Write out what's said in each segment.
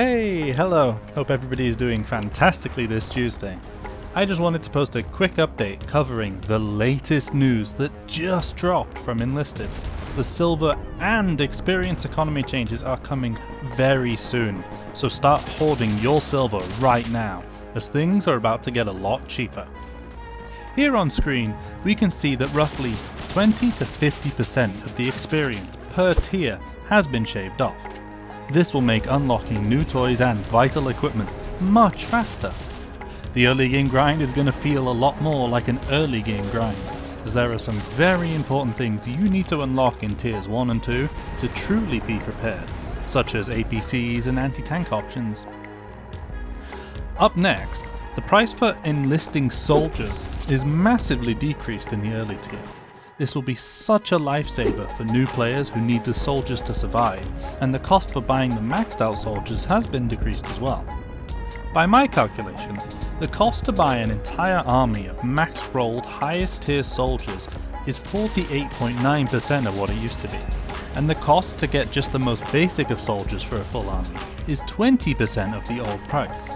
Hey, hello. Hope everybody is doing fantastically this Tuesday. I just wanted to post a quick update covering the latest news that just dropped from Enlisted. The silver and experience economy changes are coming very soon, so start hoarding your silver right now, as things are about to get a lot cheaper. Here on screen, we can see that roughly 20 to 50% of the experience per tier has been shaved off. This will make unlocking new toys and vital equipment much faster. The early game grind is going to feel a lot more like an early game grind, as there are some very important things you need to unlock in tiers 1 and 2 to truly be prepared, such as APCs and anti-tank options. Up next, the price for enlisting soldiers is massively decreased in the early tiers. This will be such a lifesaver for new players who need the soldiers to survive, and the cost for buying the maxed out soldiers has been decreased as well. By my calculations, the cost to buy an entire army of max rolled highest tier soldiers is 48.9% of what it used to be, and the cost to get just the most basic of soldiers for a full army is 20% of the old price.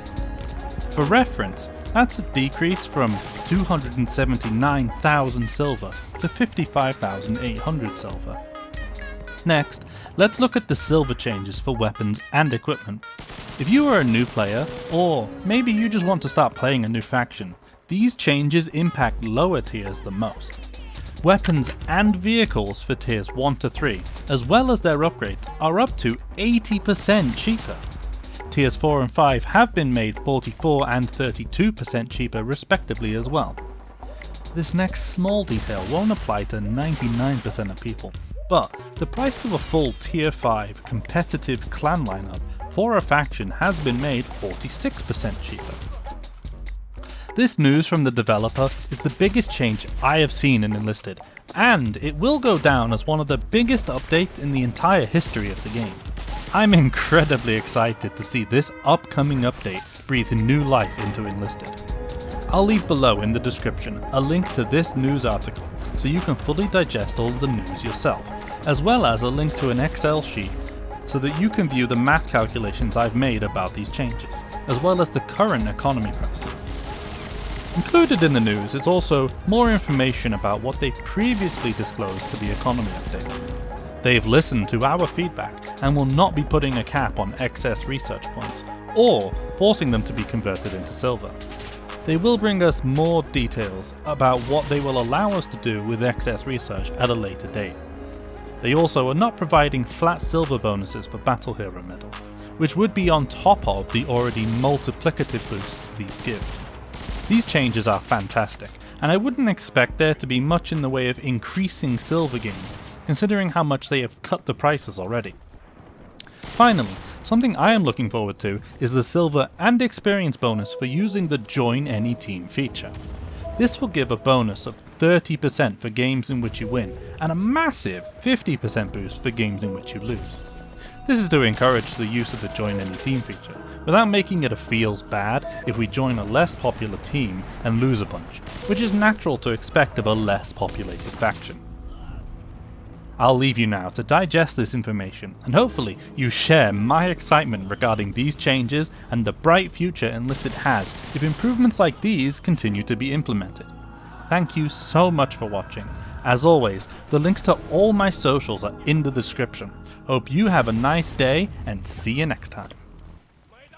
For reference, that's a decrease from 279,000 silver to 55,800 silver. Next, let's look at the silver changes for weapons and equipment. If you are a new player, or maybe you just want to start playing a new faction, these changes impact lower tiers the most. Weapons and vehicles for tiers 1 to 3, as well as their upgrades, are up to 80% cheaper. Tiers 4 and 5 have been made 44 and 32% cheaper respectively as well. This next small detail won't apply to 99% of people, but the price of a full tier 5 competitive clan lineup for a faction has been made 46% cheaper. This news from the developer is the biggest change I have seen in Enlisted, and it will go down as one of the biggest updates in the entire history of the game. I'm incredibly excited to see this upcoming update breathe new life into Enlisted. I'll leave below in the description a link to this news article so you can fully digest all of the news yourself, as well as a link to an Excel sheet so that you can view the math calculations I've made about these changes, as well as the current economy prices. Included in the news is also more information about what they previously disclosed for the economy update. They've listened to our feedback and will not be putting a cap on excess research points, or forcing them to be converted into silver. They will bring us more details about what they will allow us to do with excess research at a later date. They also are not providing flat silver bonuses for battle hero medals, which would be on top of the already multiplicative boosts these give. These changes are fantastic, and I wouldn't expect there to be much in the way of increasing silver gains, considering how much they have cut the prices already. Finally, something I am looking forward to is the silver and experience bonus for using the Join Any Team feature. This will give a bonus of 30% for games in which you win, and a massive 50% boost for games in which you lose. This is to encourage the use of the Join Any Team feature, without making it a feels bad if we join a less popular team and lose a bunch, which is natural to expect of a less populated faction. I'll leave you now to digest this information, and hopefully you share my excitement regarding these changes and the bright future Enlisted has if improvements like these continue to be implemented. Thank you so much for watching. As always, the links to all my socials are in the description. Hope you have a nice day, and see you next time.